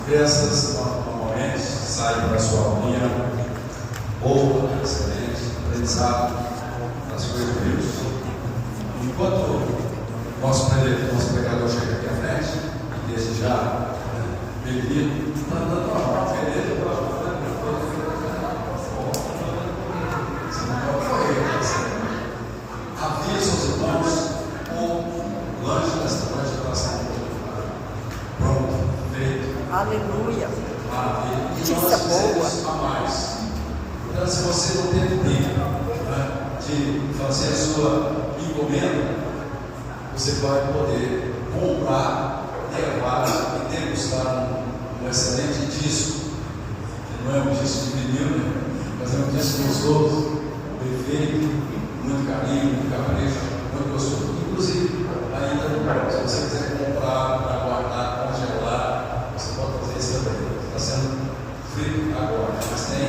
Crianças normalmente saem para a sua aulinha boa, excelente, aprendizado das coisas de Deus. Enquanto o nosso pregador chega aqui à frente, e desde já, bem-vindo, está dando uma parte dele para você não pode correr, avisa os irmãos o lanche desta noite para ser pronto, feito. Aleluia. Maravilha. E Notícia nós fizemos boa. a mais. Então, se você não teve tempo, né, de fazer a sua encomenda, você vai poder comprar, levar e degustar um excelente disco, que não é um disco de vinil, né, mas é um disco gostoso, perfeito, muito carinho, muito capricho, muito gostoso. Inclusive, ainda no se você quiser comprar para guardar, congelar, você pode fazer isso também. Está sendo frito agora, mas tem,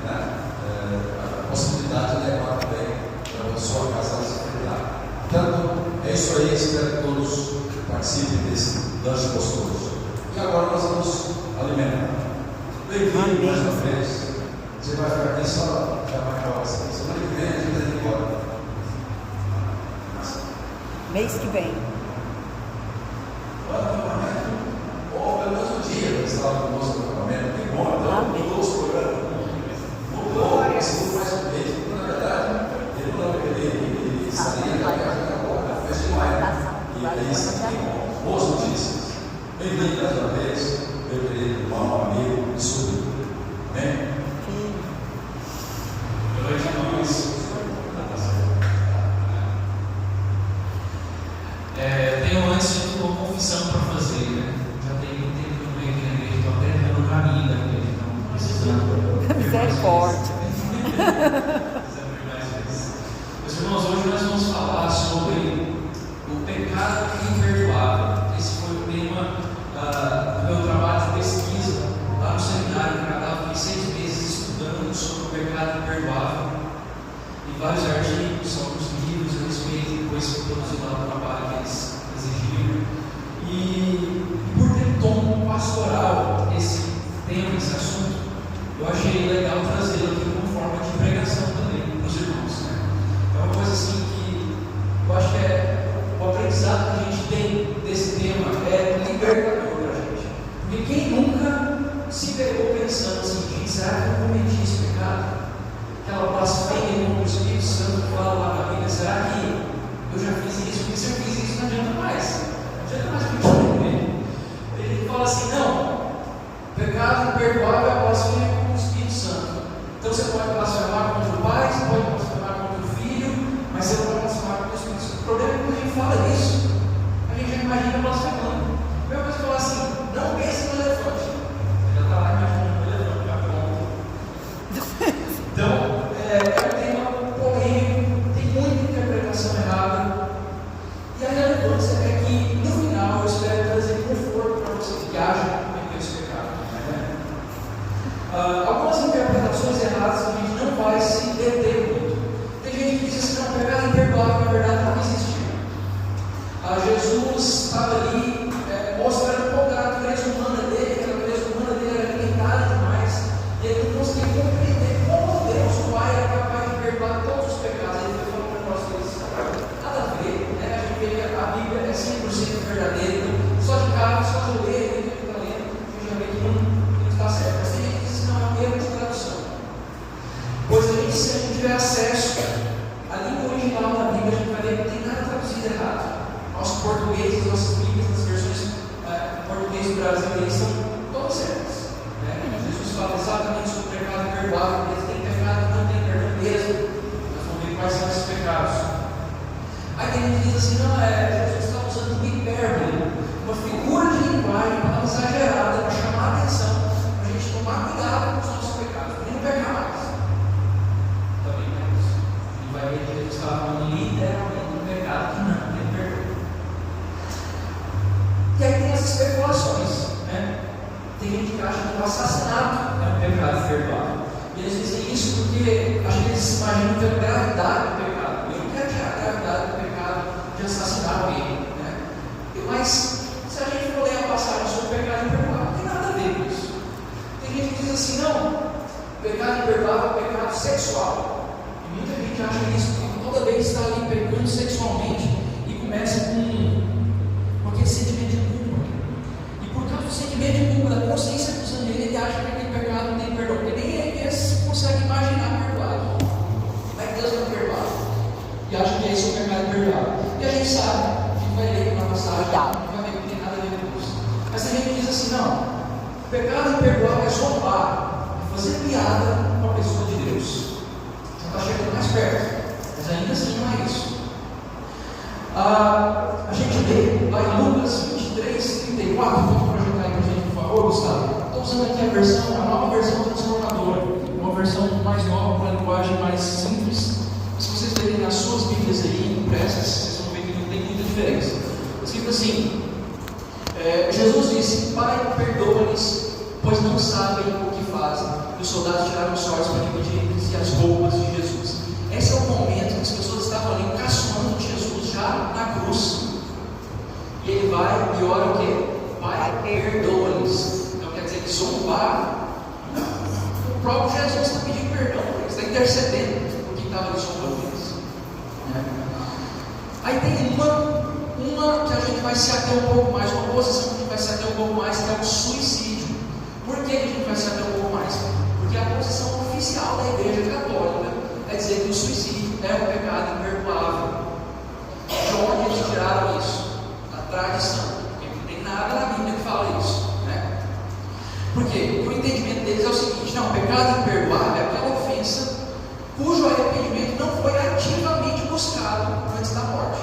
né, a possibilidade de levar também para a sua casa se fritar. Portanto, é isso aí. Espero que todos participem desse lanche gostoso. E agora nós vamos alimentar. Bem-vindo mais uma vez. Você vai ficar aqui só já vai acabar assim. Semana que vem a gente vai embora. Mês que vem. Ou pelo menos um dia que estava conosco no acampamento. Que bom, então mudou os programas. Mudou, esse mais um mês. Na verdade, ele estaria na casa agora, fez de maio. E aí, que boas notícias. Bem-vindo mais uma vez, meu querido irmão, amigo e sobrinho. Amém? Boa noite a nós. Tenho antes uma confissão para fazer, né? Já tem muito tempo que eu não venho aqui na igreja, estou até no caminho da igreja, então precisando. Misericórdia. Meus irmãos, hoje nós vamos falar sobre o pecado imperdoável. Esse foi o tema do meu trabalho de pesquisa lá no seminário do Canadá. Fiquei 6 meses estudando sobre o pecado imperdoável e vários artigos, alguns livros a respeito, depois produzi lá o trabalho que eles exigiram. E por ter um tom pastoral esse tema, esse assunto, eu achei legal trazê-lo aqui como forma de pregação também para os irmãos, né? É uma coisa assim que eu acho que o aprendizado que a gente tem desse tema é libertador para a gente. Porque quem nunca se pegou pensando assim, gente, será que eu cometi esse pecado? Aquela blasfêmia como o Espírito Santo fala lá na Bíblia, será que eu já fiz isso? Porque se eu fiz isso não adianta mais. Não adianta mais continuar com ele. Ele fala assim, não, pecado imperdoável é a blasfêmia contra o Espírito Santo. Então você pode blasfemar contra o Pai, você pode blasfemar contra o Filho, mas você não pode blasfemar contra o Espírito Santo. O problema é que quando a gente fala isso, a gente já imagina blasfemando. A primeira coisa que fala assim, não pense no elefante. Você já está lá imaginando o elefante, já pronto. Então, é um tema polêmico, tem muita interpretação errada. E a relevância é que, no final, eu espero trazer conforto para você que acha que cometeu esse pecado. Algumas interpretações erradas a gente não vai se deter muito. Tem gente que diz assim, não, o pecado imperdoável na verdade não existiu. Jesus estava ali mostrando qual era a natureza humana dele, que a natureza humana dele era limitada demais, e ele não conseguia compreender como Deus, o Pai, era capaz de perdoar todos os pecados. Ele foi falando para nós que eles nada a ver, né? A gente vê que a Bíblia é 100% verdadeira, só de carro, só de ler, a gente está lendo, a gente já vê que não está certo. Mas tem gente que diz que não é um erro de tradução. Pois a gente, se a gente tiver acesso à língua original da Bíblia, a gente vai ver que não tem nada traduzido errado. Nosso português, as nossas Bíblias, as versões português do Brasil, eles são todas certas. Né? Jesus fala exatamente sobre o pecado imperdoável, eles têm pecado que não tem perdão mesmo. Nós vamos ver quais são esses pecados. Aí tem gente que diz assim, não, Jesus está usando uma hipérbole, uma figura de linguagem, uma palavra exagerada, para chamar a atenção, para a gente tomar cuidado com os nossos pecados, para não pecar mais. Também não é isso. E vai ver que Jesus estava falando literalmente do pecado que não tem perdão. E aí tem as especulações, né? Tem gente que acha que o assassinato é um pecado imperdoável. E eles dizem isso porque acho que eles imaginam que a gravidade do pecado. Eu não quero tirar a gravidade do pecado de assassinar alguém, né? Mas se a gente for ler a passagem sobre o pecado imperdoável, não tem nada a ver com diz assim, não, pecado imperdoável é pecado sexual. E muita gente acha isso, que toda vez está ali pecando sexualmente e começa com aquele sentimento de culpa. E por causa do sentimento de culpa, da consciência acusando ele acha que aquele pecado não tem perdão, porque nem ele mesmo consegue imaginar perdoado. Mas Deus não perdoa. E acha que esse é o pecado imperdoável. E a gente sabe, a gente vai ler uma passagem, vai ver que não tem nada a ver com isso. Mas a gente diz assim, não, o pecado imperdoável é zombar, é fazer piada com a pessoa de Deus. Você está chegando mais perto, mas ainda assim não é isso. A gente lê lá em Lucas 23, 34, vamos projetar aí para a gente, por favor, Gustavo. Estou usando aqui a nova versão transformadora, uma versão mais nova, com uma linguagem mais simples. Se vocês verem nas suas Bíblias aí, impressas, vocês vão ver que não tem muita diferença. Escrito assim, Jesus disse, Pai, perdoa-lhes, pois não sabem o que fazem. E os soldados tiraram os sortes para dividir entre si as roupas de Jesus. Esse é o momento que as pessoas estavam ali caçoando de Jesus já na cruz. E ele vai e ora o quê? Pai, perdoa-lhes. Então quer dizer que zombar. O próprio Jesus está pedindo perdão, ele está intercedendo por quem estava ali zombando eles. Aí tem uma que a gente vai se ater um pouco mais, uma posição que a gente vai se ater um pouco mais, que é o suicídio. Por que a gente vai se ater um pouco mais? Porque a posição oficial da Igreja Católica é dizer que o suicídio é um pecado imperdoável. De onde eles tiraram isso? Da tradição. Porque não tem nada na Bíblia que fala isso. Por quê? Porque o entendimento deles é o seguinte: não, pecado imperdoável é aquela ofensa cujo arrependimento não foi ativamente buscado antes da morte.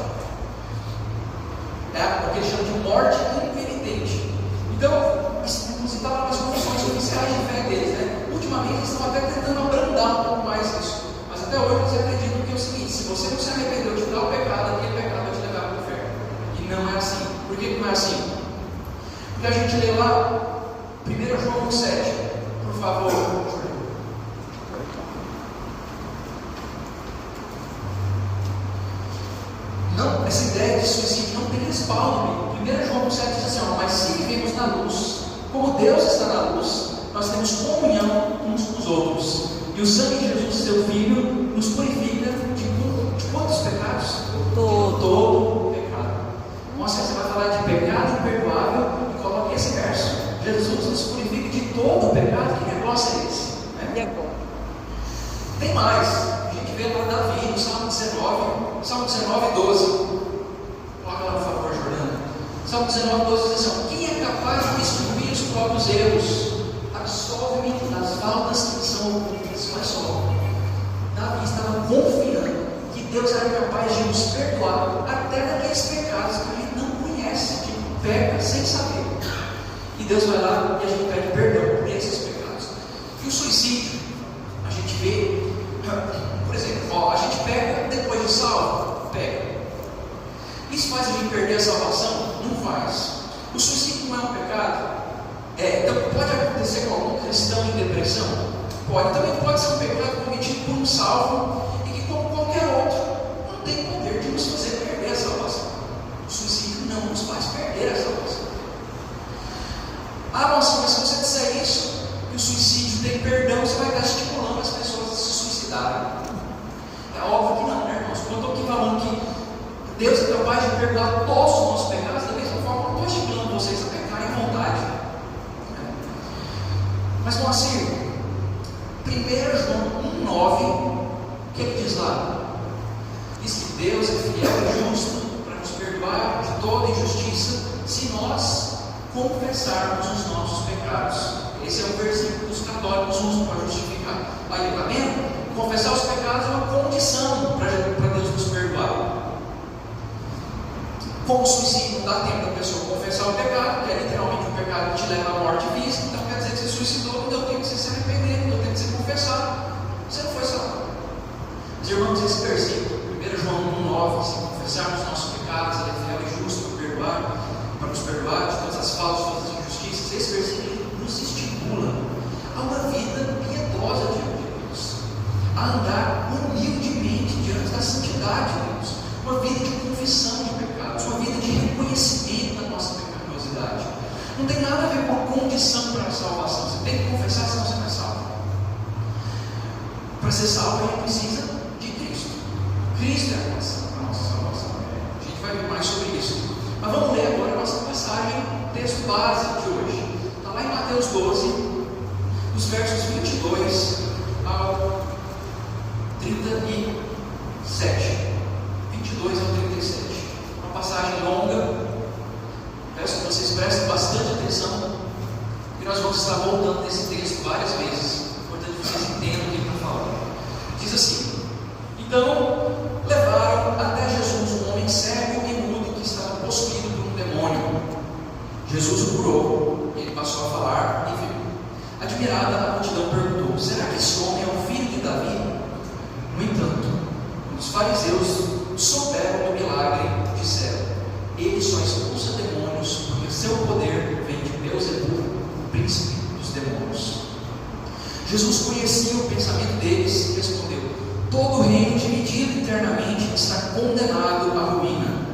É o que eles chamam de morte impenitente. Então, isso inclusive estava nas confissões oficiais de fé deles, Ultimamente eles estão até tentando abrandar um pouco mais isso. Mas até hoje eles acreditam que é o seguinte: se você não se arrependeu de tal pecado, aquele pecado vai te levar para o inferno. E não é assim. Por que não é assim? Porque a gente lê lá 1 João 7, por favor, Júlio. Não, essa ideia de suicídio não tem respaldo. 1 João 7 diz assim: mas se vivemos na luz, como Deus está na luz, nós temos comunhão uns com os outros. E o sangue de Jesus, seu Filho, nos purifica de quantos pecados? Todo pecado. Nossa, você vai falar de pecado imperdoável e coloca esse verso. Jesus nos purifica de todo pecado. Que negócio é esse? E agora? Tem mais. A gente vê lá Davi no Salmo 19, 12. Coloca lá, por favor, Jordana. Salmo 19, 12 diz assim: quem é capaz de destruir os próprios erros? Absolve-me das faltas que são ocultas. Olha só. Davi estava confiando que Deus era capaz de nos perdoar até daqueles pecados que a gente não conhece, que peca sem saber. E Deus vai lá e a gente pede perdão por esses pecados. E o suicídio, a gente vê, por exemplo, a gente pega depois de salvo, pega. Isso faz a gente perder a salvação? Não faz. O suicídio não é um pecado? Então pode acontecer com algum cristão em depressão? Pode. Também pode ser um pecado cometido por um salvo e que, como qualquer outro, não tem poder de nos fazer perder a salvação. O suicídio não nos faz perder a salvação. Ah, nossa, mas se você disser isso, que o suicídio tem perdão, você vai estar estimulando as pessoas a se suicidarem. É óbvio que não, né, irmãos? Quando eu estou aqui falando que Deus é capaz de perdoar todos os nossos pecados, da mesma forma, eu não estou estimulando vocês a pecarem à vontade. Mas, Moacir, 1 João 1,9, o que ele diz lá? Diz que Deus é fiel e justo para nos perdoar de toda injustiça se nós confessarmos os nossos pecados. Esse é o versículo que os católicos usam para justificar. Aí, está vendo? Confessar os pecados é uma condição para Deus nos perdoar. Como o suicídio não dá tempo da pessoa confessar o pecado, que é literalmente um pecado que te leva à morte física, então quer dizer que você suicidou, não deu tempo de você se arrepender, não deu tempo de você confessar. Você não foi salvo. Os irmãos, esse versículo, 1 João 1,9, se confessarmos os nossos pecados, ele é fiel e justo para nos perdoar de todas as faltas, de todas as injustiças. Esse versículo nos estimula a uma vida piedosa diante de Deus, a andar humildemente diante da santidade de Deus, uma vida de confissão de pecados, uma vida de reconhecimento da nossa pecaminosidade. Não tem nada a ver com a condição para a salvação. Você tem que confessar, senão você não é salvo. Para ser salvo, a gente precisa de Cristo. Cristo é a nossa salvação. A gente vai ver mais sobre isso. Mas vamos ler agora a nossa passagem, texto base de hoje. Está lá em Mateus 12, dos versos 22 ao 37. 22 ao 37. Uma passagem longa. Peço que vocês prestem bastante atenção, porque nós vamos estar voltando nesse texto várias vezes. É importante que vocês entendam o que ele está falando. Diz assim: então levaram até Jesus um homem cego e mudo que estava possuído por um demônio. Jesus o curou, ele passou a falar e viu. Admirada, a multidão perguntou: será que esse homem é o filho de Davi? No entanto, os fariseus souberam do milagre, disseram: ele só expulsa demônios porque seu poder vem de Beelzebul, o príncipe dos demônios. Jesus conhecia o pensamento deles e respondeu: todo reino dividido internamente está condenado à ruína.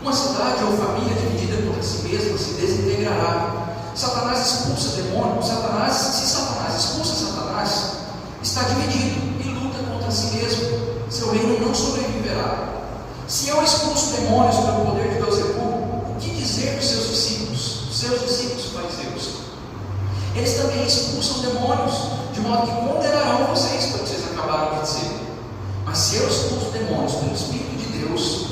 Uma cidade ou família dividida contra si mesma se desintegrará. Satanás expulsa demônios. Se Satanás expulsa Satanás, está dividido e luta contra si mesmo. Seu reino não sobreviverá. Se eu expulso demônios pelo poder de Beelzebul, o que dizer dos seus discípulos, fariseus? Eles também expulsam demônios, de modo que condenarão vocês pelo que vocês acabaram de dizer. Mas se eu expulso demônios pelo Espírito de Deus,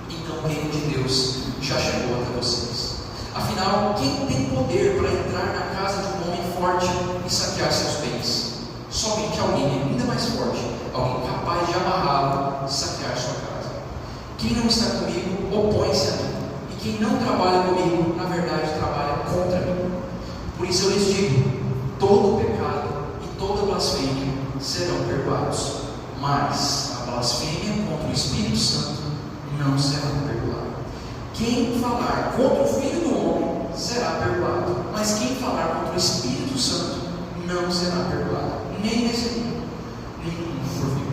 então o reino de Deus já chegou até vocês. Afinal, quem tem poder para entrar na casa de um homem forte e saquear seus bens? Somente alguém ainda mais forte, alguém capaz de amarrá-lo e saquear sua casa. Quem não está comigo, opõe-se a mim, e quem não trabalha comigo, na verdade, trabalha contra mim. Por isso eu lhes digo: todo pecado e toda blasfêmia serão perdoados, mas a blasfêmia contra o Espírito Santo não será perdoada. Quem falar contra o Filho do Homem será perdoado, mas quem falar contra o Espírito Santo não será perdoado, nem nesse mundo, nem no mundo por vir.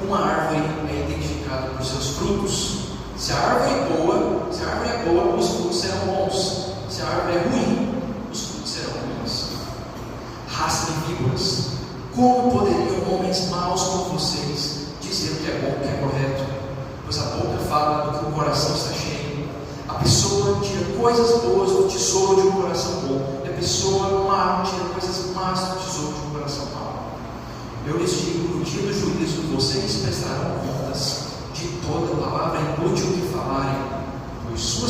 Uma árvore é identificada por seus frutos. Se a árvore é boa, os frutos serão bons. Se a árvore é ruim, os frutos serão ruins. Raça de víboras, como poderiam homens maus como vocês dizer o que é bom, o que é correto? Pois a boca fala do que o coração está cheio. A pessoa tira coisas boas do tesouro de um coração bom, e a pessoa má tira coisas más do tesouro de um coração mau. Eu lhes digo: no dia do juízo vocês prestarão contas de toda palavra inútil que falarem, pois por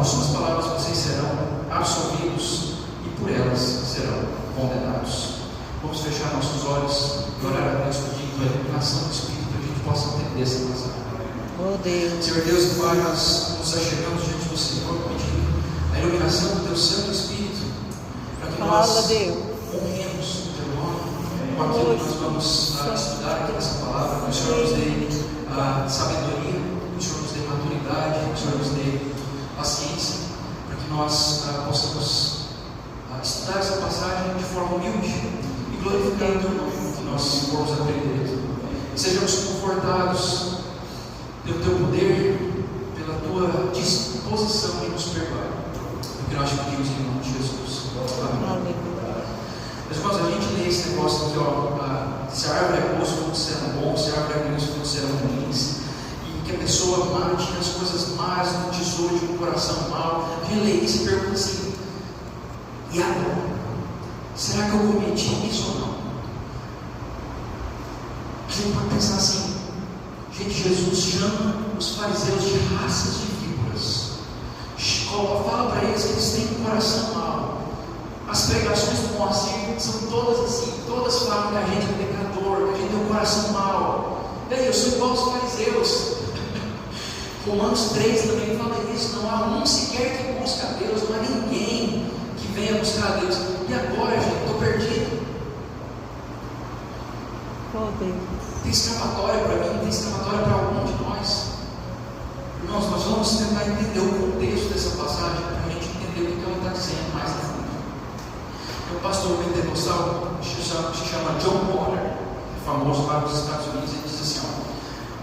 suas palavras vocês serão absolvidos e por elas serão condenados. Vamos fechar nossos olhos e orar a Deus pedindo a iluminação do Espírito para que a gente possa entender essa passagem. Oh Deus. Senhor Deus e Pai, nós nos achegamos diante do Senhor pedindo a iluminação do Teu Santo Espírito para que nós honremos o Teu nome com aquilo que nós vamos estudar aqui nessa palavra. Que o Senhor nos dê sabedoria, que o Senhor nos dê maturidade, que o Senhor nos dê paciência, para que nós possamos estudar essa passagem de forma humilde e glorificar o Teu nome que nós formos aprender. Que sejamos confortados pelo Teu poder, pela Tua disposição em nos perdoar, porque nós te pedimos em nome de Jesus. Amém. Meus irmãos, a gente lê esse negócio aqui, se a árvore é boa, os frutos serão bons, se a árvore é ruim, os frutos serão ruins, e que a pessoa má tira as coisas más do tesouro de um coração mau. A gente lê isso e pergunta assim: e agora? Será que eu cometi isso ou não? A gente pode pensar assim: gente, Jesus chama os fariseus de raças de víboras, fala para eles que eles têm um coração mau. As pregações do Moacir são todas assim, todas falam que a gente é pecador, que a gente tem um coração mau. E aí, eu sou igual aos fariseus. Romanos 3 também fala isso: não há um sequer que busca a Deus, não há ninguém que venha buscar a Deus. E agora, gente, estou perdido. Oh Deus. Tem escapatória para mim, tem escapatória para algum de nós. Irmãos, nós vamos tentar entender o contexto dessa passagem para a gente entender o que ela está dizendo mais a fundo. Tem um pastor pentecostal que se chama John Potter, famoso lá nos Estados Unidos. Ele diz assim: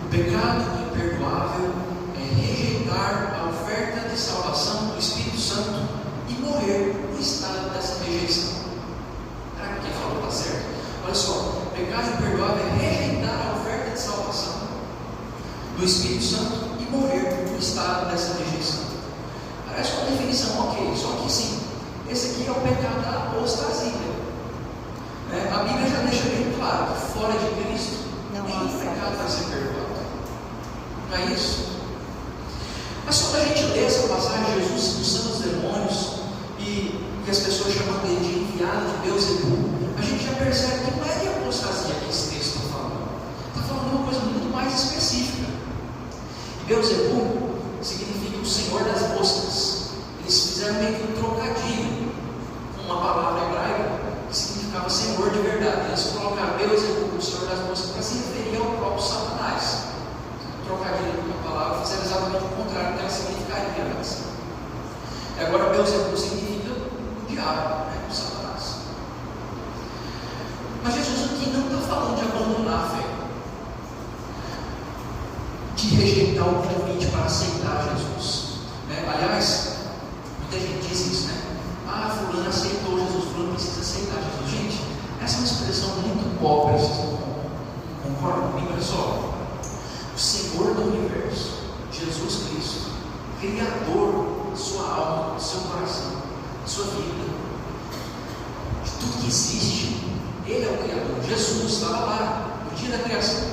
o pecado imperdoável é rejeitar a oferta de salvação do Espírito Santo e morrer no estado dessa rejeição. Será que quem falou está certo? Olha só, pecado imperdoável é rejeitar a oferta de salvação do Espírito Santo e morrer no estado dessa rejeição. Parece uma definição ok, só que sim, esse aqui é o pecado da apostasia. A Bíblia já deixa bem claro que fora de Cristo nenhum pecado vai ser perdoado. Não é isso? Mas quando a gente lê essa passagem, Jesus expulsando os demônios e as pessoas chamando ele de enviado de Beelzebul, a gente já percebe que não é de apostasia que esse texto está falando. Está falando de uma coisa muito mais específica. E Beelzebul significa o Senhor das moscas. Eles fizeram meio que um trocadilho com uma palavra hebraica que significava Senhor de verdade. Eles colocaram Beelzebul, o Senhor das moscas, para se referir ao próprio Satanás. Trocadilho com a palavra, fizeram exatamente o contrário do que ela significaria antes. E agora Beelzebul significa o diabo, o Satanás. Mas Jesus aqui não está falando de abandonar a fé, de rejeitar o convite para aceitar Jesus. Aliás, muita gente diz isso, fulano aceitou Jesus, fulano precisa aceitar Jesus. Gente, essa é uma expressão muito pobre, vocês não concordam comigo? Olha só. O Senhor do universo, Jesus Cristo, Criador de sua alma, do seu coração, de sua vida, de tudo que existe, Ele é o Criador. Jesus estava lá no dia da criação.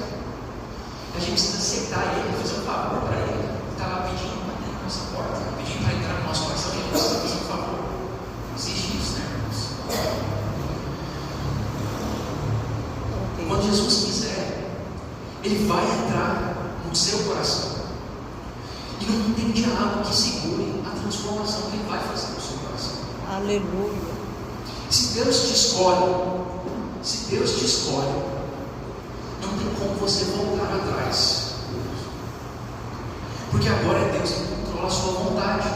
A gente precisa aceitar Ele, fazer um favor para Ele. Ele está lá pedindo para entrar na nossa porta, pedindo para entrar no nosso coração, e a gente precisa fazer um favor. Não existe isso, irmãos? Quando Jesus quiser, Ele vai entrar no seu coração. E não tem diabo que segure a transformação que Ele vai fazer no seu coração. Aleluia. Se Deus te escolhe, não tem como você voltar atrás. Porque agora é Deus que controla a sua vontade.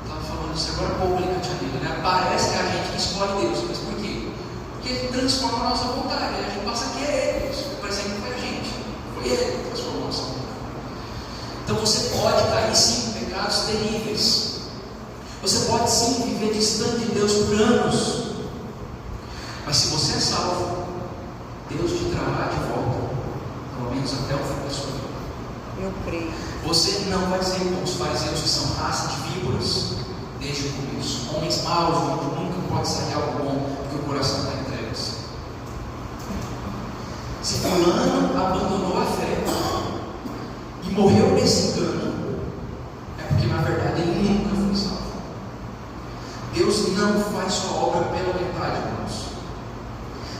Estava falando isso agora há pouco ali com a tia Lila, Parece que é a gente que escolhe Deus. Mas por quê? Porque Ele transforma a nossa vontade. A gente passa a querer Deus. Parece que não foi a gente, foi Ele que transformou a nossa vontade. Então você pode cair sim em pecados terríveis. Você pode sim viver distante de Deus por anos. Mas se você é salvo, Deus te trará de volta, pelo menos até o fim da sua vida. Eu creio. Você não vai ser como os fariseus, que são raça de víboras desde o começo. Homens maus, onde nunca pode sair algo bom, porque o coração está em trevas. Se fulano abandonou a fé e morreu nesse engano, é porque na verdade ele nunca foi salvo. Deus não faz sua obra pela metade, irmãos.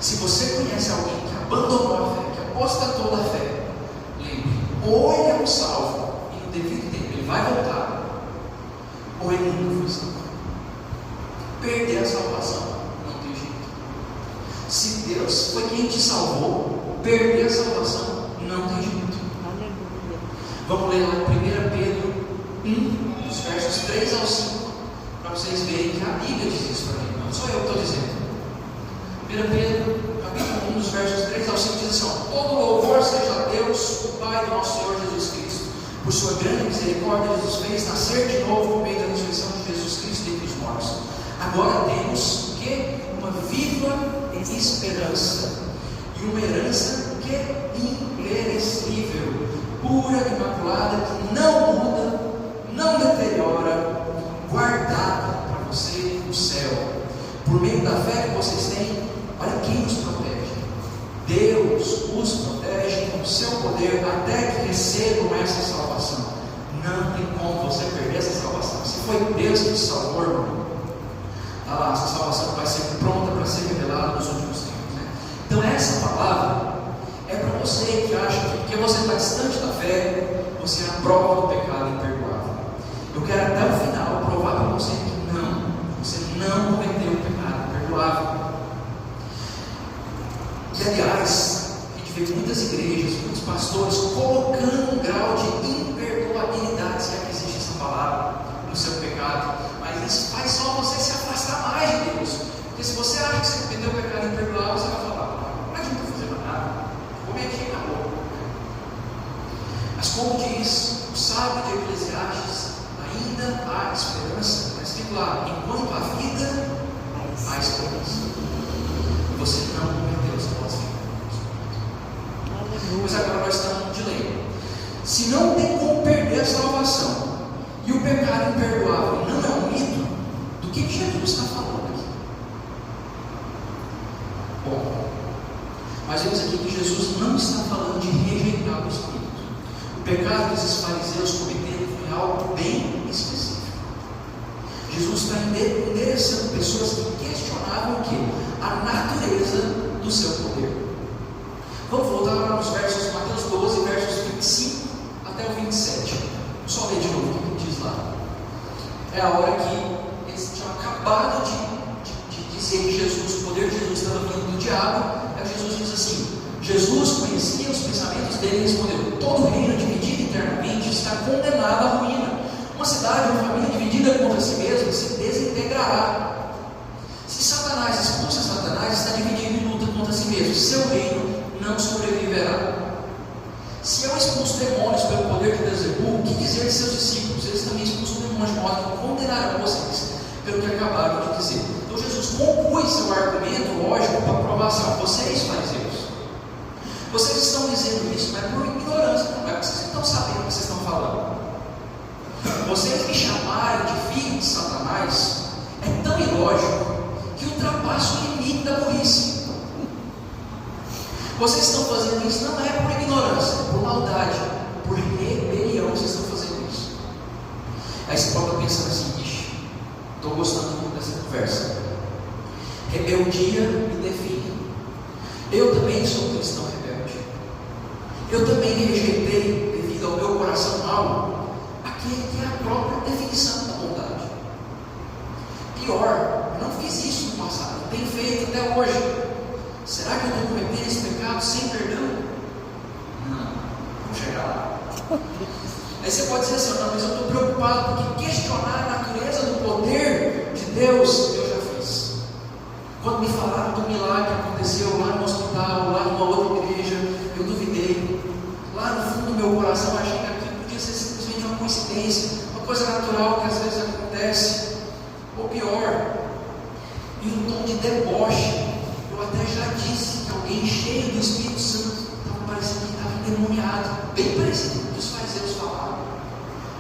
Se você conhece alguém que abandonou a fé, que apostatou da fé, lembre, ou ele é um salvo e no devido tempo ele vai voltar, ou ele nunca foi salvo. Perder a salvação não tem jeito. Se Deus foi quem te salvou, perder a salvação não tem jeito. Aleluia. Vamos ler lá em 1 Pedro 1, dos versos 3 ao 5, para vocês verem que a Bíblia diz isso para mim, não sou eu que estou dizendo. 1 Pedro, capítulo 1, dos versos 3 ao 5, diz assim: todo louvor seja a Deus, o Pai do nosso Senhor Jesus Cristo, por sua grande misericórdia, Ele nos fez nascer de novo por meio da ressurreição de Jesus Cristo dentre os mortos. Agora temos que uma viva esperança e uma herança que é imperecível, pura, imaculada, que não muda, não deteriora, guardada para você no céu. Por meio da fé que vocês têm, olha quem os protege. Deus os protege com o seu poder até que recebam essa salvação. Não tem como você perder essa salvação. Se foi Deus que te salvou, irmão, essa salvação vai ser pronta para ser revelada nos últimos tempos. Então essa palavra é para você que acha que porque você está distante da fé, você é a prova do pecado imperdoável. Eu quero até o final provar para você que não, você não cometeu o pecado imperdoável. E aliás, a gente vê muitas igrejas, muitos pastores colocando um grau de imperdoabilidade, se é que existe essa palavra, no seu pecado. Mas isso faz só você se afastar mais de Deus. Porque se você acha que você cometeu o pecado imperdoável, você vai falar: não adianta fazer mais nada, cometi, acabou. Mas como diz o sábio de Eclesiastes, ainda há esperança. Está escrito lá: enquanto a vida há esperança. E você não cometeu essa blasfêmia. Mas agora nós estamos no dilema. Se não tem como perder a salvação, e o pecado imperdoável não é um mito, do que Jesus está falando aqui? Bom, mas vemos aqui que Jesus não está falando de rejeitar o Espírito. O pecado que esses fariseus cometeram foi algo bem específico. Jesus está endereçando pessoas que questionavam o quê? A natureza do seu poder. Vamos voltar lá nos versos Mateus 12, versos 25 até o 27. Vamos só ler de novo o que diz lá. É a hora que eles tinham acabado de dizer que Jesus, o poder de Jesus estava vindo do diabo. Aí Jesus diz assim: Jesus conhecia os pensamentos dele e respondeu: todo reino dividido internamente está condenado à ruína. Uma cidade, uma família dividida contra si mesma se desintegrará. Se Satanás expulsa Satanás, está dividido em luta contra si mesmo. Seu reino não sobreviverá. Se eu expulso demônios pelo poder de Beelzebul, o que dizer de seus discípulos? Eles também expulsam demônios, de modo que condenarão vocês pelo que acabaram de dizer. Então Jesus conclui seu argumento lógico para provar assim: vocês, fariseus, vocês estão dizendo isso, mas por ignorância, não é porque vocês não estão sabendo o que vocês estão falando. Vocês me chamarem de filho de Satanás é tão ilógico que ultrapassa o limite da burrice. Vocês estão fazendo isso não é por ignorância, é por maldade, por rebelião. Vocês estão fazendo isso. Aí você pode estar pensando assim: ixi, estou gostando muito dessa conversa. Rebeldia me define. Eu também sou cristão rebelde. Eu também rejeitei, devido ao meu coração mau, aquele que é a própria definição da bondade. Pior, eu não fiz isso no passado, eu tenho feito até hoje. Será que eu estou cometendo esse pecado sem perdão? Não, vamos chegar lá. Aí você pode dizer assim: não, mas eu estou preocupado porque questionar a natureza do poder de Deus eu já fiz. Quando me falaram do milagre que aconteceu lá no hospital, lá numa outra igreja, eu duvidei. Lá no fundo do meu coração achei que aquilo podia ser simplesmente uma coincidência, uma coisa natural que às vezes acontece. Ou pior, em um tom de deboche, eu até já disse que alguém cheio do Espírito Santo estava parecendo que estava endemoniado, bem parecido com o que os fariseus falavam.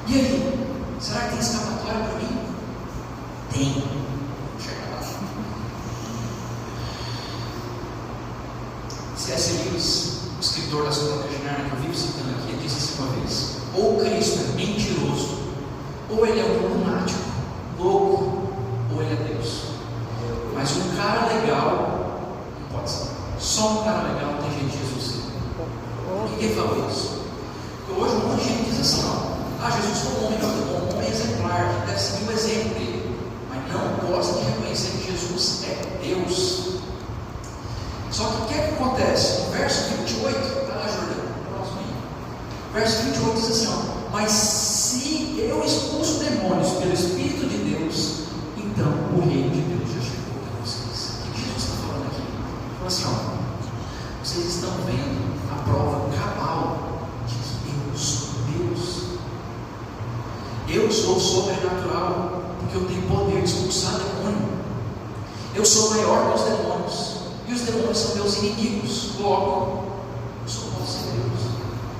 E aí, será que tem escapatória para mim? Tem. Vamos chegar lá. C.S. Lewis, o escritor da Crônica de Nárnia, que eu vivo citando aqui, disse assim uma vez: ou Cristo é mentiroso, ou ele é um lunático, louco, ou ele é Deus. Mas um cara legal não pode ser. Só um cara legal não tem jeito de Jesus ser. Ninguém falou isso. Porque hoje um monte de gente diz assim: Jesus foi um homem exemplar, deve seguir o exemplo dele, mas não gosta de reconhecer que Jesus é Deus. Só que o que acontece? No verso 28, está lá, Jordão, próximo aí. Verso 28 diz assim: mas se eu expulso demônios pelo Espírito de Deus, então o reino de Deus já chegou para vocês. O que Jesus está falando aqui? Ele falou assim: vocês estão vendo a prova cabal de que eu sou Deus. Eu sou sobrenatural, porque eu tenho poder de expulsar demônio. Eu sou maior que os demônios, e os demônios são meus inimigos. Logo, eu só posso ser Deus.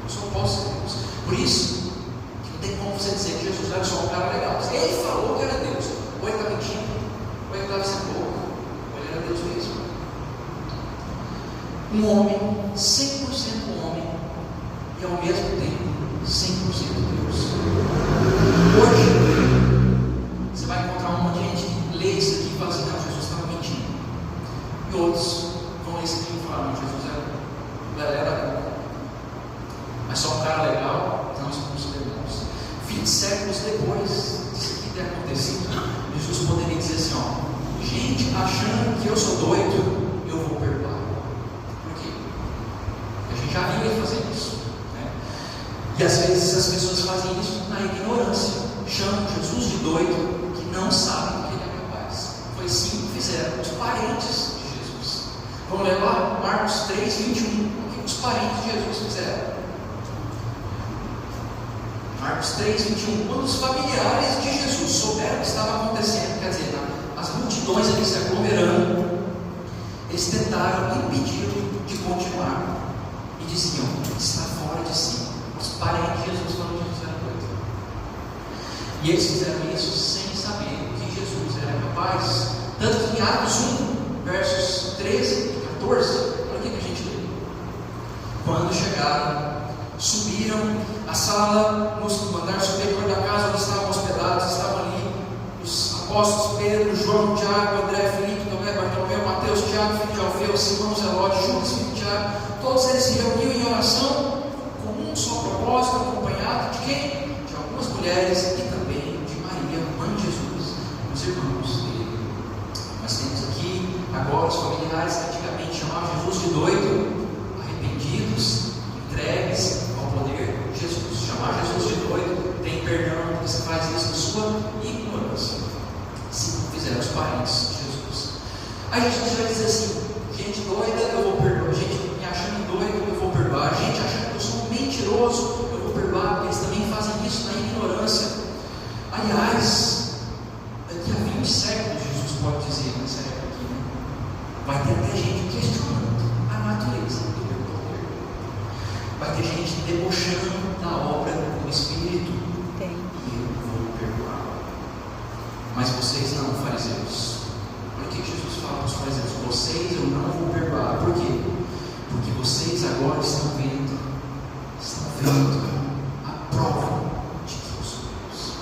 Eu só posso ser Deus. Por isso, que não tem como você dizer que Jesus era só um cara legal. Ele falou que era Deus. Ou ele está mentindo, ou ele estava sendo louco, ou ele era Deus mesmo. Um homem, 100% homem, e ao mesmo tempo 100% Deus. Hoje, você vai encontrar um monte de gente que lê isso aqui e fala assim: não, Jesus estava mentindo. E outros vão ler isso aqui e falam: não, Jesus era mas só um cara legal, não expulsa demônios. 20 séculos depois disso aqui ter acontecido, Jesus poderia dizer assim: gente achando que eu sou doido, eu vou perdoar. Por quê? Porque a gente já viu ele fazer isso, né? E às vezes as pessoas fazem isso na ignorância, chamam Jesus de doido, que não sabem do que ele é capaz. Foi assim que fizeram os parentes de Jesus. Vamos ler lá, Marcos 3, 21. O que os parentes de Jesus fizeram? Marcos 3, 21. Quando os familiares de Jesus souberam o que estava acontecendo, quer dizer, as multidões ali se aglomerando, eles tentaram impedi-lo de continuar e diziam: está fora de si. Os parentes de Jesus falaram que Jesus era doido. E eles fizeram isso sem saber que Jesus era capaz. Tanto que em Atos 1, versos 13 e 14, olha o que a gente lê. Quando chegaram, subiram a sala, no andar superior da casa onde estavam hospedados, estavam ali os apóstolos Pedro, João, Tiago, André, Filipe, Tomé, Bartolomeu, Mateus, Tiago, filho de Alfeu, Simão, Zelote, Judas, filho de Tiago. Todos eles se reuniam em oração com um só propósito, acompanhado de quem? De algumas mulheres e também de Maria, mãe de Jesus, meus irmãos. Nós temos aqui agora os familiares que antigamente chamavam Jesus de doido, arrependidos, entregues ao poder de Jesus. Chamar Jesus de doido tem perdão, porque você faz isso na sua ignorância, se não fizer os parentes de Jesus. Aí a gente vai dizer assim: gente doida, eu vou perdoar. Gente me achando doido, eu vou perdoar. Gente achando que eu sou um mentiroso, eu vou perdoar, porque eles também fazem isso na ignorância. Aliás, daqui a 20 séculos, Jesus pode dizer nessa época aqui, né? Vai ter até gente questionando a natureza do meu poder. Vai ter gente debochando da obra do Espírito. Tem. E eu vou perdoar. Mas vocês não, fariseus. Olha o que Jesus fala para os fariseus: vocês eu não vou perdoar. Por quê? Porque vocês agora estão vendo a prova de que eu sou Deus.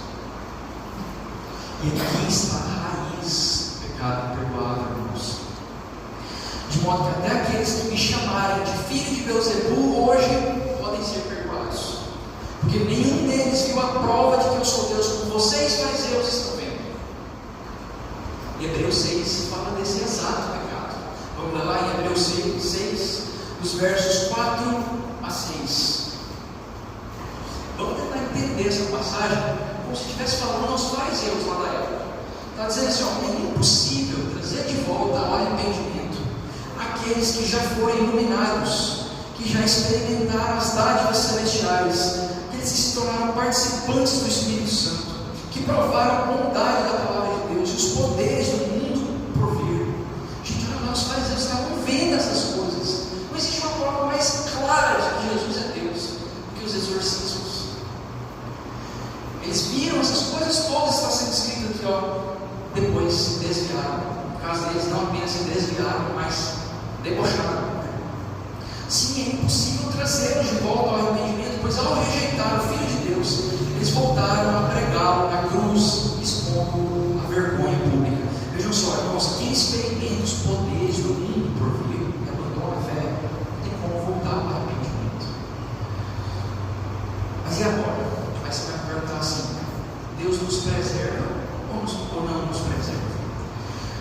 E aqui está a raiz do pecado imperdoável, irmãos. De modo que até aqueles que me chamarem de filho de Beelzebul hoje podem ser perdoados, porque nenhum deles viu a prova de que eu sou Deus, como vocês fariseus estão vendo. E Hebreus 6 fala desse exato pecado. Vamos lá em Hebreus 6, os versos 4 a 6. Vamos tentar entender essa passagem como se estivesse falando aos fariseus lá da época. Está dizendo assim: ó, é impossível trazer de volta ao arrependimento aqueles que já foram iluminados, que já experimentaram as dádivas celestiais, aqueles que se tornaram participantes do Espírito Santo, que provaram a bondade da palavra de Deus e os poderes do mundo por vir. Gente, olha lá, os fariseus estavam vendo essas coisas. Não existe uma prova mais clara de que Jesus é Deus do que os exorcismos. Eles viram essas coisas todas, está sendo escrito aqui, ó. Depois se desviaram. No caso deles, não apenas se desviaram, mas debocharam. Sim, é impossível trazê-los de volta ao arrependimento, pois ao rejeitar o Filho de Deus, eles voltaram a pregá-lo na cruz, expondo a vergonha pública. Vejam só, irmãos, quem experimenta os poderes do mundo por vir e abandona a fé, não tem como voltar ao arrependimento. Mas e agora? Aí você vai me perguntar assim: Deus nos preserva ou não nos preserva?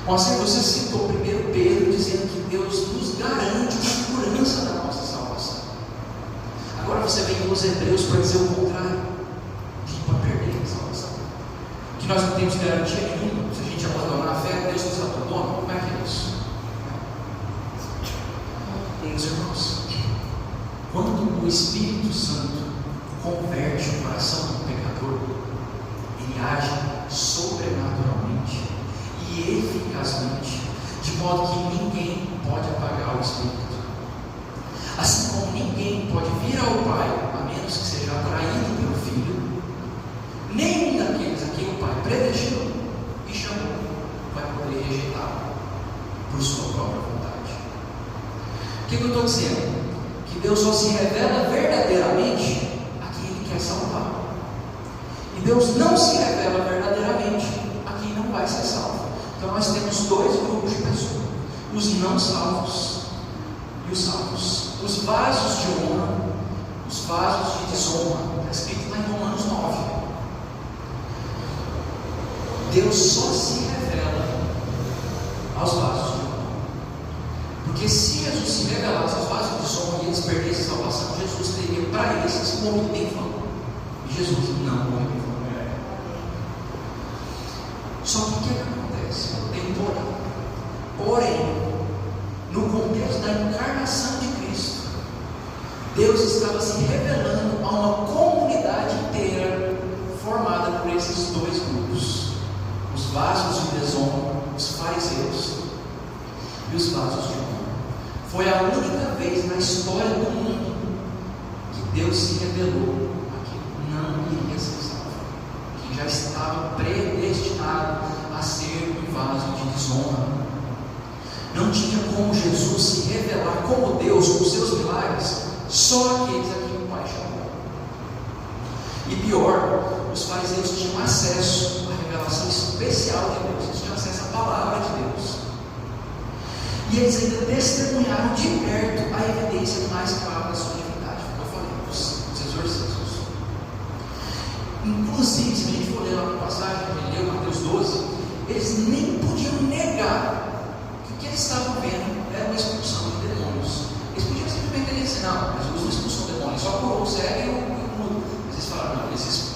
Bom, assim você citou primeiro Pedro dizendo que Deus nos garante a segurança da nossa salvação. Agora você vem nos Hebreus para dizer o contrário, que para perder a salvação, que nós não temos garantia nenhuma. Se a gente abandonar a fé, Deus nos abandona. Como é que é isso? Meus irmãos, quando o Espírito Santo converte o coração do pecador, ele age sobrenaturalmente e eficazmente, de modo que ninguém pode apagar o Espírito. Assim como ninguém pode vir ao Pai, a menos que seja atraído pelo Filho, nenhum daqueles a quem o Pai predestinou e chamou vai poder rejeitá-lo por sua própria vontade. O que eu estou dizendo? Que Deus só se revela verdadeiramente a quem Ele quer salvar. E Deus não se revela verdadeiramente a quem não vai ser salvo. Então nós temos dois grupos de pessoas: os não salvos e os salvos. Os vasos de honra, os vasos de desonra. Está escrito lá em Romanos 9. Deus só se revela aos vasos de honra. Porque se Jesus se revelasse aos vasos de desonra e eles perdessem a salvação, Jesus teria para eles morrido bem falando. E Jesus não morreu bem falando. Só que o que acontece? Tem porém, no contexto da encarnação de Cristo, Deus estava se revelando a uma comunidade inteira formada por esses dois grupos: os vasos de desonra, os fariseus, e os vasos de honra. Foi a única vez na história do mundo que Deus se revelou a quem não iria ser salvo, que já estava predestinado a ser um vaso de desonra. Não tinha como Jesus se revelar como Deus com seus milagres, só aqueles a quem o Pai chamou. E pior, os fariseus tinham acesso à revelação especial de Deus, eles tinham acesso à palavra de Deus. E eles ainda testemunharam de perto a evidência mais clara da sua divindade, como eu falei, os exorcismos. Inclusive, se a gente for ler lá na passagem, que ele leu Mateus 12, eles nem podiam negar que o que eles estavam vendo era uma expulsão de demônios. Eles podiam simplesmente dizer assim, não, Jesus não expulsou demônios, só curou o cego e o mudo. Mas eles falaram, não,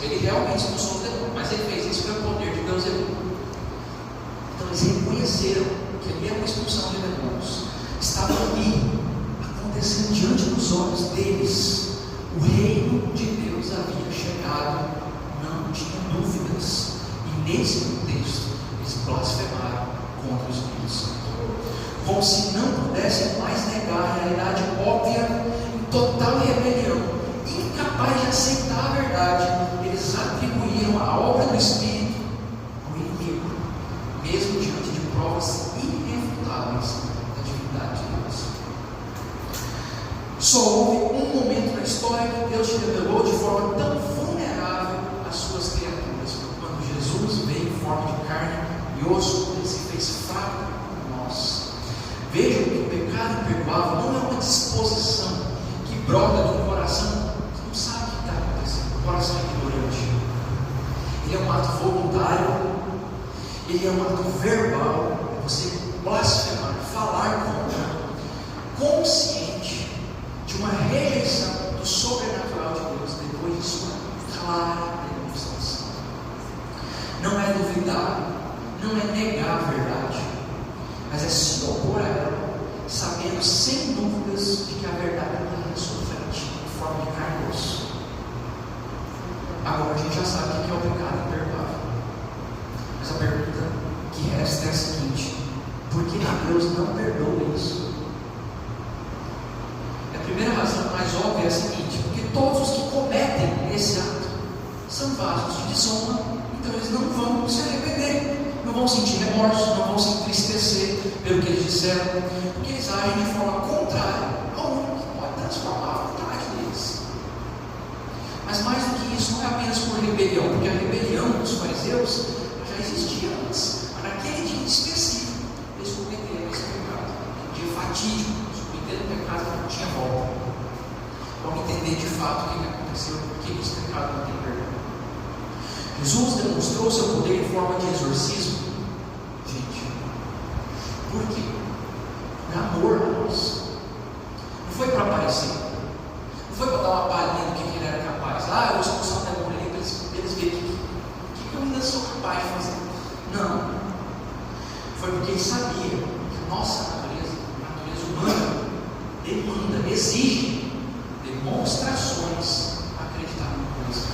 ele realmente expulsou o demônio, mas ele fez isso pelo poder de Deus. Então eles reconheceram que ali era uma expulsão de demônios. Estava ali, acontecendo diante dos olhos deles. O reino de Deus havia chegado, não tinha dúvidas. E nesse contexto, eles blasfemaram contra o Espírito Santo. Como se não pudessem mais negar a realidade óbvia, em total rebelião, incapaz de aceitar a verdade, eles atribuíram a obra do Espírito ao inimigo, mesmo diante de provas irrefutáveis da divindade de Deus. Só houve um momento na história que Deus se revelou de forma tão vulnerável às suas criaturas, quando Jesus veio em forma de carne e osso, ele se fez fraco como nós. Vejam que o pecado imperdoável não é uma disposição que brota de um coração que não sabe o que está acontecendo, um coração ignorante. Ele é um ato voluntário, ele é um ato verbal, você blasfemar, falar contra, consciente de uma rejeição do sobrenatural de Deus depois de sua clara demonstração. Não é duvidar, não é negar a verdade, mas é se opor a ela, sabendo sem dúvidas de que a verdade está na sua frente, em forma de carne e osso. Agora a gente já sabe o que é o pecado imperdoável. Mas a pergunta que resta é a seguinte: por que Deus não perdoa isso? A primeira razão mais óbvia é a seguinte: porque todos os que cometem esse ato são vasos de desonra, então eles não vão se arrepender, não vão sentir remorso, não vão se entristecer pelo que eles disseram, porque eles agem de forma contrária ao único que pode transformar a vontade deles. Mas mais do que isso, não é apenas por rebelião, porque a rebelião dos fariseus já existia antes, mas naquele dia específico eles cometeram esse pecado, um dia fatídico, eles cometeram um pecado que não tinha volta. Vamos entender de fato o que aconteceu, por que esse pecado não tem perdão. Jesus demonstrou seu poder em forma de exorcismo, gente. Por quê? Por amor a nós. Não foi para aparecer, não foi para dar uma palhinha do que ele era capaz. Eu vou expulsar um demônio ali para eles verem o que eu ainda sou capaz de fazer. Não, foi porque ele sabia que a nossa natureza, a natureza humana, demanda, exige demonstrações para acreditar numa coisa.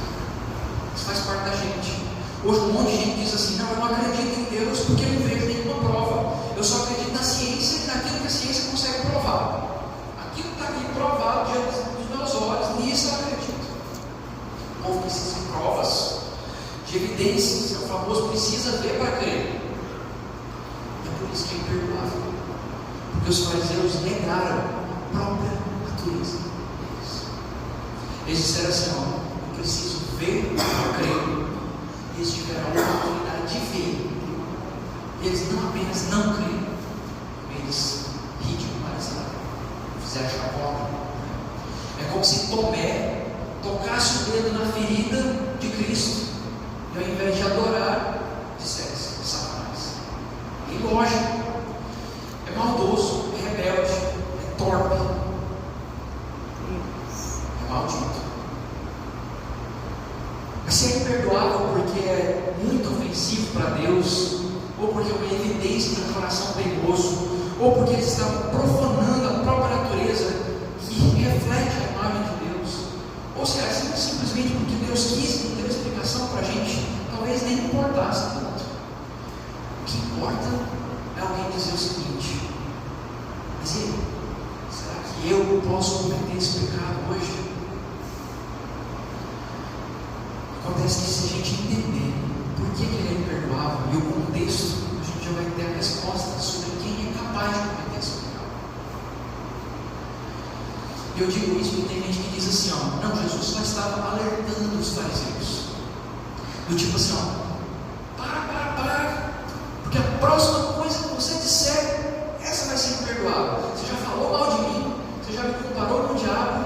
Isso faz parte da gente. Hoje um monte de gente diz assim: não, eu não acredito em Deus porque eu não vejo nenhuma prova, eu só acredito na ciência e naquilo que a ciência consegue provar. Aquilo que está aqui provado diante dos meus olhos, nisso eu acredito. O povo precisa de provas, de evidências, é o famoso precisa ver para crer. E é por isso que é imperdoável, porque os fariseus negaram a própria natureza deles. Eles disseram assim: eu preciso ver para crer. Eles tiveram a oportunidade de ver. Eles não apenas não creram, eles ridicularizaram, fizeram chacota. É como se Tomé tocasse o dedo na ferida de Cristo e ao invés de adorar, dissesse: Satanás. É ilógico, é maldoso, é rebelde, é torpe, é maldito. Mas se é imperdoável porque é muito ofensivo para Deus, ou porque é uma evidência de um coração perigoso, ou porque eles estavam profanando a própria natureza que reflete a imagem de Deus, ou se é simplesmente porque Deus quis, não deu explicação para a gente, talvez nem importasse tanto. O que importa é alguém dizer o seguinte: eu posso cometer esse pecado hoje? Acontece que se a gente entender por que ele é imperdoável e o contexto, a gente já vai ter a resposta sobre quem é capaz de cometer esse pecado. E eu digo isso porque tem gente que diz assim, ó, não, Jesus só estava alertando os fariseus. Do tipo assim, ó, para, porque a próxima coisa que você disser, essa vai ser imperdoável. Você já falou mal de mim, você já me comparou com o diabo,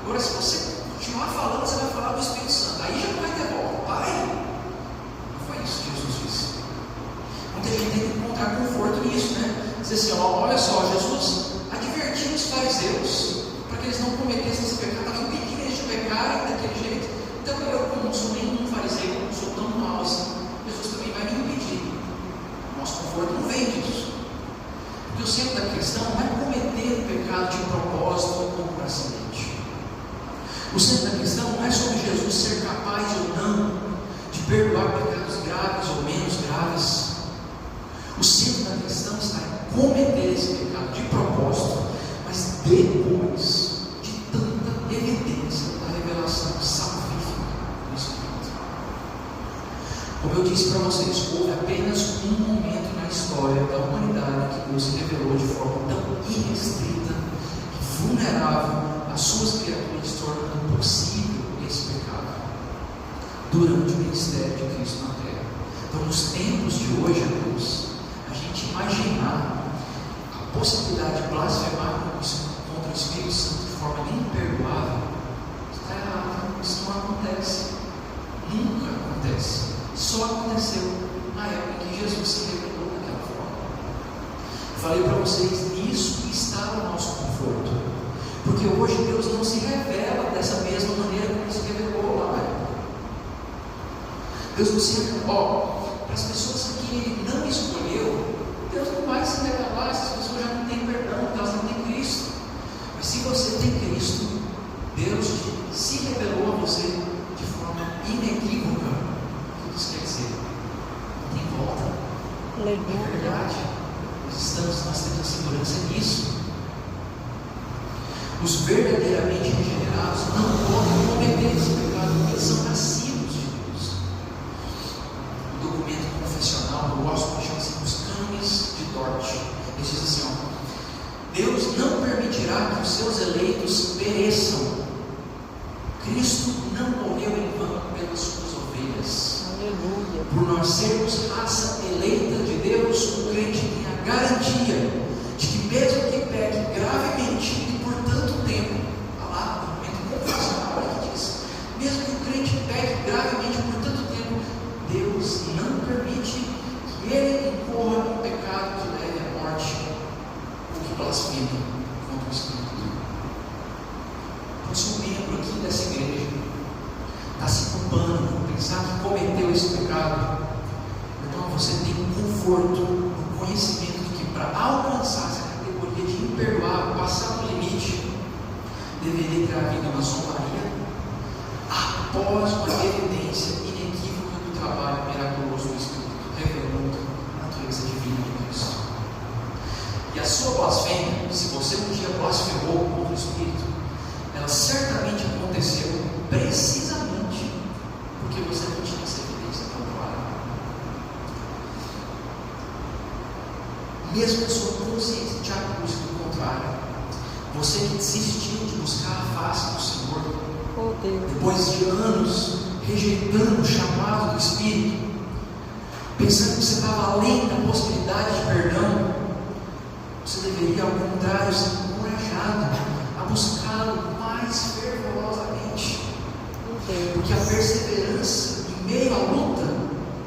agora se você continuar falando, você vai falar do Espírito Santo, aí já não vai ter volta. Pai, não foi isso que Jesus disse. Muita gente tem que encontrar conforto nisso, né? Dizer assim, ó, olha só, Jesus advertiu os fariseus para que eles não cometessem esse pecado, estava impedindo eles de pecarem daquele jeito. Então eu, como não sou nenhum fariseu, não sou tão mau assim, Jesus também vai me impedir. Nosso conforto não vem disso. Porque o centro da questão não é cometer o pecado de propósito ou por acidente. O centro da questão não é sobre Jesus ser capaz ou não de perdoar pecados graves ou menos graves. O centro da questão está em cometer esse pecado de propósito, mas depois de tanta evidência da revelação salvífica do Espírito. Como eu disse para vocês, houve apenas um momento na história da humanidade que Deus se revelou de forma tão irrestrita e vulnerável às suas criaturas, tornando possível esse pecado durante o ministério de Cristo na Terra. Então, nos tempos de hoje, Deus, a gente imaginar a possibilidade de blasfemar contra o Espírito Santo de forma imperdoável está errado. Isso não acontece, nunca acontece. Só aconteceu na época em que Jesus se revelou daquela forma. Falei para vocês, nisso está o nosso conforto, porque hoje Deus não se revela dessa mesma maneira como Ele se revelou lá na época. Deus não se revela, para as pessoas que Ele não escolheu, Deus não vai se revelar. Essas pessoas já não têm perdão, porque elas não têm Cristo. Mas se você tem Cristo, Deus se revelou a você de forma inequívoca. O que isso quer dizer? Não tem volta. Aleluia. É verdade. Nós temos a segurança nisso. Os verdadeiramente regenerados não podem cometer esse pecado, porque eles são nascidos de Deus. O documento confessional do gospel chama-se os cânones de Dort. Ele diz assim, ó, Deus não permitirá que os seus eleitos pereçam. Cristo não morreu em vão pelas suas ovelhas. Aleluia. Por nós sermos raça eleita de Deus, o crente tem a garantia de que mesmo que peque gravemente e por tanto tempo, lá no documento confessional que diz, mesmo que o crente peque gravemente por tanto tempo, Deus não permite que ele incorra num pecado que leve à morte ou que blasfeme contra o Espírito. Então, se um membro aqui dessa igreja está se culpando por pensar que cometeu esse pecado, então você tem um conforto no conhecimento de que para alcançar essa categoria de imperdoável, passar do limite, deveria ter havido uma zombaria após uma evidência inequívoca do trabalho miraculoso do Espírito, revelando a natureza divina de Cristo. E a sua blasfêmia, se você um dia blasfemou contra o Espírito, ela certamente aconteceu precisamente porque você não tinha essa evidência contrária. Mesmo que a sua consciência te acuse do contrário, você que desistiu de buscar a face do Senhor, Oh Deus. depois de anos rejeitando o chamado do Espírito, pensando que você estava além da possibilidade de perdão, você deveria, ao contrário, ser encorajado a buscá-lo mais fervorosamente. Oh Deus. Porque a perseverança em meio à luta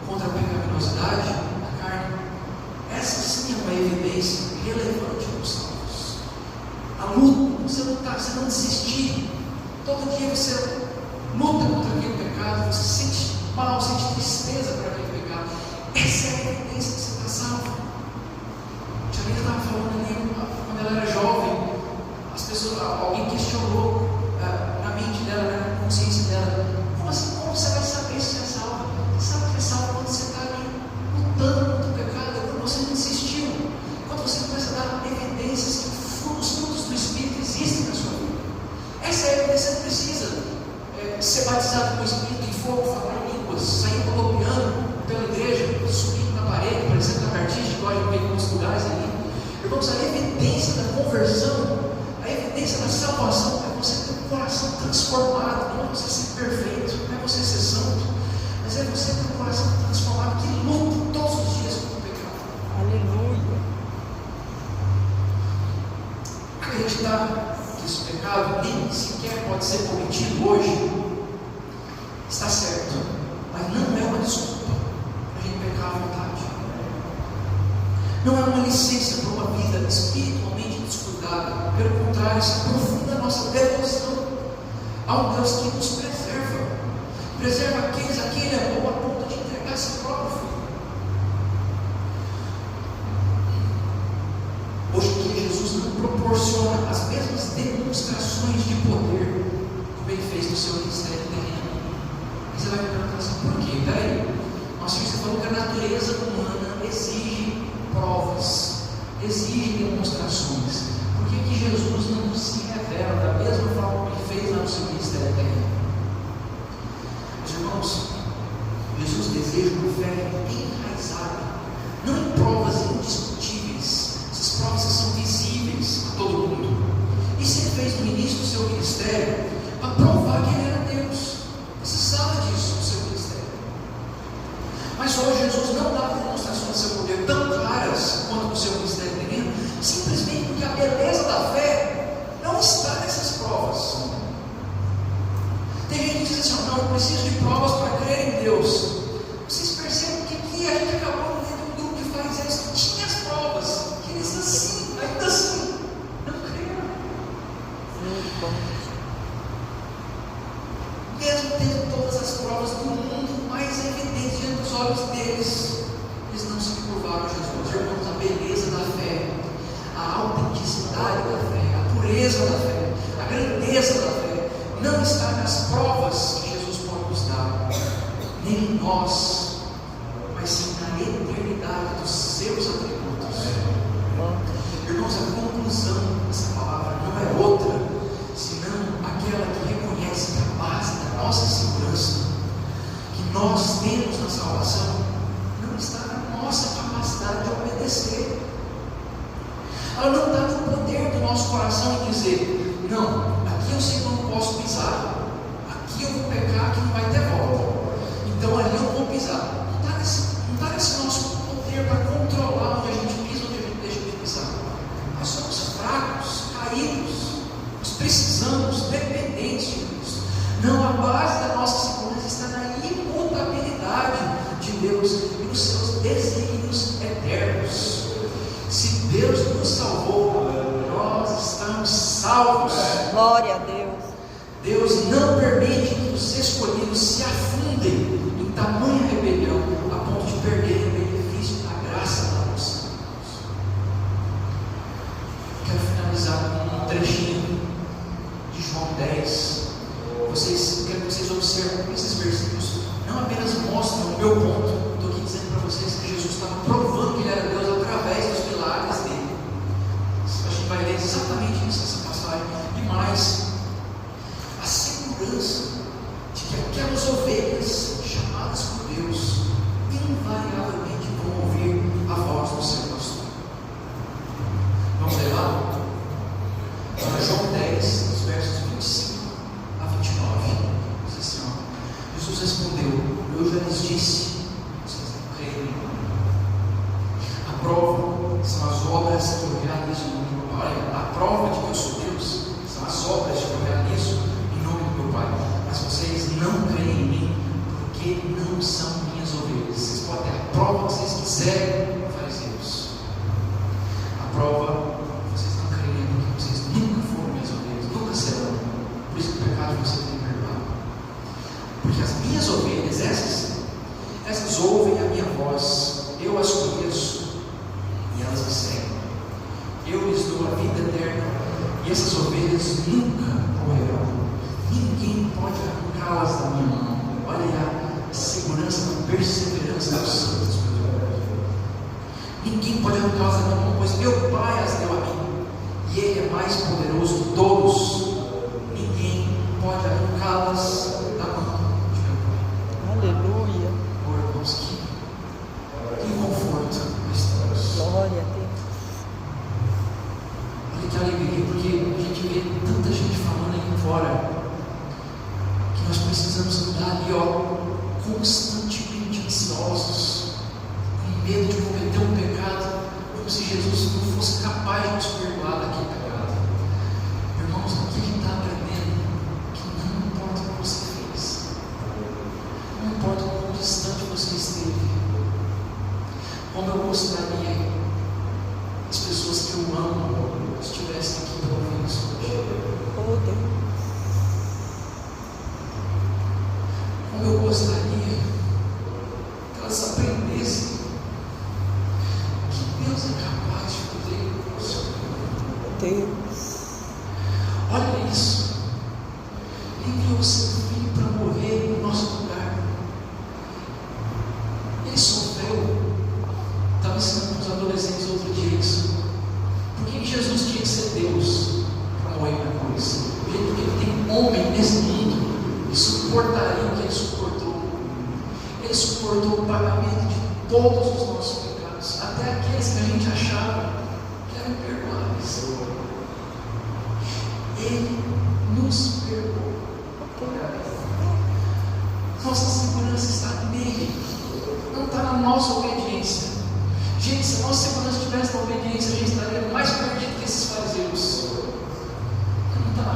contra a pecaminosidade da carne, essa sim é uma evidência relevante dos salvos. A luta, você lutar, você não desistir. Todo dia você luta contra aquele pecado, você sente mal, sente tristeza por aquele pecado. Essa é a evidência que você está salvo. A Tia Lina estava falando ali, quando ela era jovem, as pessoas, alguém questionou na mente dela, na consciência dela, como assim, como você vai saber se é salvo? Você sabe que é salvo quando você está ali lutando contra o pecado, quando você não desistiu, quando você começa a dar evidências que os frutos do Espírito existem essência da salvação é você ter um coração transformado, não é você ser perfeito, não é você ser santo, mas é você ter um coração transformado que luta todos os dias contra o pecado. Aleluia. Acreditar que esse pecado nem sequer pode ser cometido hoje está certo, mas não é uma desculpa para a gente pecar à vontade. Não é uma licença para uma vida espiritualmente descuidada. Pelo contrário, isso aprofunda a nossa devoção a um Deus que nos preserva aqueles a quem Ele amou a ponto de entregar seu próprio filho. Hoje em dia, Jesus não proporciona as mesmas demonstrações de poder como Ele fez no seu ministério terreno. E você vai me perguntar assim, por quê? Peraí, nossa, você falou que a natureza humana exige provas, exige demonstrações. Por que Jesus não se revela da mesma forma que Ele fez lá no seu ministério terreno? Meus irmãos, Jesus deseja uma fé enraizada, não em provas indiscutíveis, essas provas que são visíveis a todo mundo. Isso Ele fez no início do seu ministério para provar que Ele era Deus. Você sabe disso no seu ministério. Mas hoje Jesus não dá demonstrações do seu poder tão claras quanto no seu ministério terreno, simplesmente porque a beleza da fé não está nessas provas. Tem gente que diz assim, não, eu preciso de provas para crer em Deus. Vocês percebem que aqui a gente acabou de ver um grupo de fariseus que tinha as provas, que eles assim, ainda assim, não creram. Mesmo tendo todas as provas do mundo mais evidentes diante dos olhos deles, eles não se curvaram a Jesus. Irmãos, a beleza da fé, a autenticidade da fé, a pureza da fé, a grandeza da fé, não está nas provas que Jesus pode nos dar, nem em nós, mas sim na eternidade dos seus atributos. Irmãos, a conclusão dessa palavra não é outra, senão aquela que reconhece que a base da nossa segurança, que nós temos na salvação, não está na nossa capacidade de obedecer. Ela não está no poder do nosso coração em dizer, não, aqui eu sei que eu não posso pisar, aqui eu vou pecar, aqui não vai ter volta, então ali eu vou pisar. Não está nesse nosso poder para controlar onde a gente pisa, onde a gente deixa de pisar. Nós somos fracos, caídos, nós precisamos, dependentes de Deus. Não, a base da nossa segurança está na imutabilidade de Deus e nos seus desígnios eternos. Se Deus nos salvou, nós estamos salvos. Glória a Deus. Deus não permite que os escolhidos se afundem em tamanha rebelião a ponto de perderem o benefício da graça da nossa Deus. Quero finalizar com um trechinho de João 10. Quero que vocês observem esses versículos. Não apenas mostram o meu ponto, estou aqui dizendo para vocês que Jesus estava provando que Ele era Deus através dos milagres dele. A gente vai ler exatamente isso nessa passagem. E mais, a segurança de que aquelas ovelhas chamadas por Deus invariavelmente vão ouvir a voz do seu pastor. Vamos ler lá? João 10, os versos 25 a 29. Diz assim, ó, Jesus respondeu, eu já lhes disse, vocês não creem em mim. A prova são as obras que eu realizo no nome do meu Pai. A prova de que eu sou Deus são as obras que eu realizo em nome do meu Pai. Mas vocês não creem em mim porque não são minhas ovelhas. Vocês podem ter a prova que vocês quiserem, fariseus. A prova, vocês não creem porque vocês nunca foram minhas ovelhas, nunca serão. Por isso que o pecado de vocês tem perdoado. Porque as minhas ovelhas, essas ouvem a minha voz, eu as conheço e elas me seguem. Eu lhes dou a vida eterna e essas ovelhas nunca morrerão. Ninguém pode arrancá-las da minha mão. Olha aí a segurança, a perseverança dos santos. Ninguém pode arrancá-las da minha mão, pois meu Pai as deu a mim e Ele é mais poderoso que todos. Ninguém pode arrancá-las da mão de meu Pai. Aleluia. Oh, irmãos, que conforto nós temos. Glória a Deus. Olha que alegria, porque a gente vê Deus. Olha isso. Ele enviou o seu filho para morrer no nosso lugar. Ele sofreu. Estava ensinando para os adolescentes outro dia isso. Por que Jesus tinha que ser Deus para morrer na cruz? Porque ele tem homem nesse mundo que suportaria o que ele suportou. Ele suportou o pagamento de todos os nossos pecados, até aqueles que a gente achava que eram imperdoáveis. Ele nos perdoou. Nossa segurança está nele, não está na nossa obediência. Gente, se a nossa segurança estivesse na obediência, a gente estaria mais perdido que esses fariseus. Não está.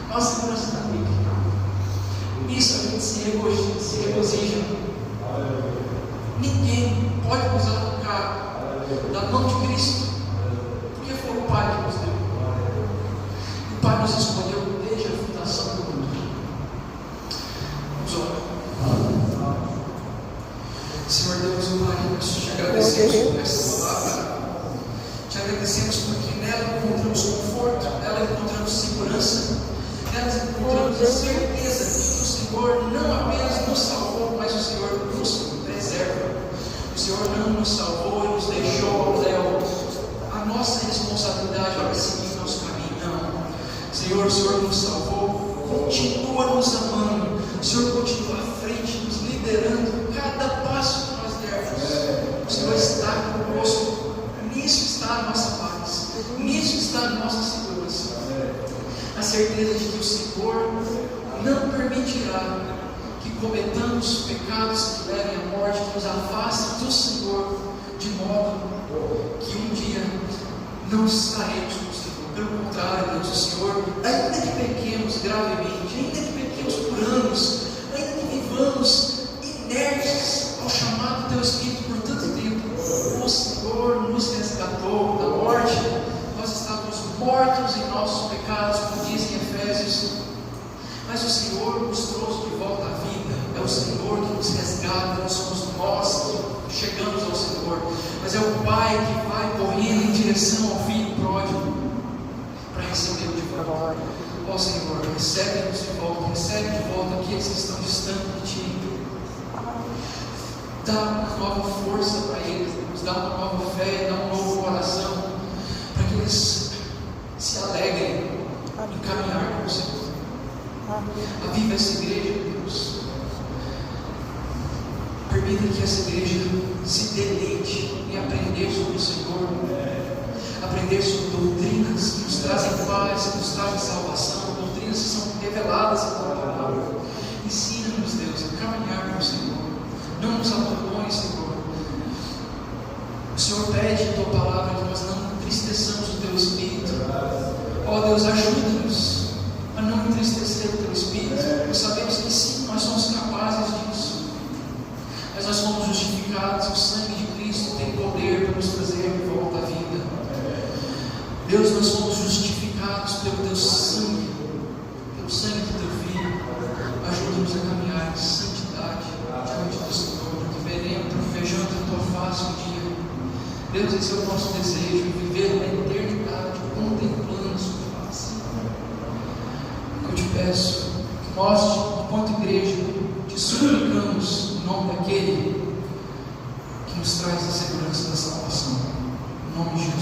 Nossa segurança está nele. Isso a gente se regozija. Ninguém pode nos arrancar da mão de Cristo, porque foi o Pai que nos deu. O Pai nos escolheu desde a fundação do mundo. Vamos orar. Senhor Deus, Pai, nós te agradecemos por essa palavra. Te agradecemos porque nela encontramos conforto, nela encontramos segurança, nela encontramos a certeza de que o Senhor não apenas nos salvou, mas o Senhor nos preserva. O Senhor não nos salvou e nos deixou ao léu. A nossa responsabilidade é seguir nosso caminho. Não. Senhor, o Senhor nos salvou, continua nos amando. O Senhor continua à frente, nos liderando cada passo que nós dermos. O Senhor está conosco. Nisso está a nossa paz. Nisso está a nossa segurança. A certeza de que o Senhor não permitirá que cometamos pecados que levem à morte, que nos afastem do Senhor, de modo que um dia não estaremos com o Senhor. Pelo contrário, Deus, o Senhor, ainda que pequemos gravemente, ainda que pequemos por anos, ainda que vivamos inertes ao chamado do Teu Espírito por tanto tempo, o Senhor nos resgatou da morte. Nós estávamos mortos em nossos pecados, como diz em Efésios, mas o Senhor nos trouxe de volta à vida. É o Senhor que nos resgata, não somos nós que chegamos ao Senhor, mas é o Pai que vai correndo em direção ao Filho pródigo para recebê-lo de volta. Ó Senhor, recebe-nos de volta, recebe de volta aqueles que estão distantes de Ti. Dá uma nova força para eles, nos dá uma nova fé, dá um novo coração, para que eles se alegrem em caminhar com o Senhor. Aviva essa igreja, Deus. Permita que essa igreja se deleite em aprender sobre o Senhor, aprender sobre doutrinas que nos trazem paz, que nos trazem salvação, doutrinas que são reveladas em tua palavra. Ensina-nos, Deus, a caminhar com o Senhor. Não nos abandone, Senhor. O Senhor pede em tua palavra que nós não entristeçamos o teu Espírito. Ó Deus, ajuda-nos a não entristecer o teu Espírito. Nós sabemos que sim, nós somos capazes disso, mas nós fomos justificados. O sangue de Cristo tem poder para nos trazer de volta à vida. Deus, nós fomos justificados pelo teu sangue do teu Filho. Ajuda-nos a caminhar em santidade diante do Senhor, porque vejamos a tua face um dia. Deus, esse é o nosso desejo, viver na eternidade contemplando a sua face. Eu te peço que nós, enquanto igreja, te suplicamos em nome daquele que nos traz a segurança da salvação. Em nome de Jesus.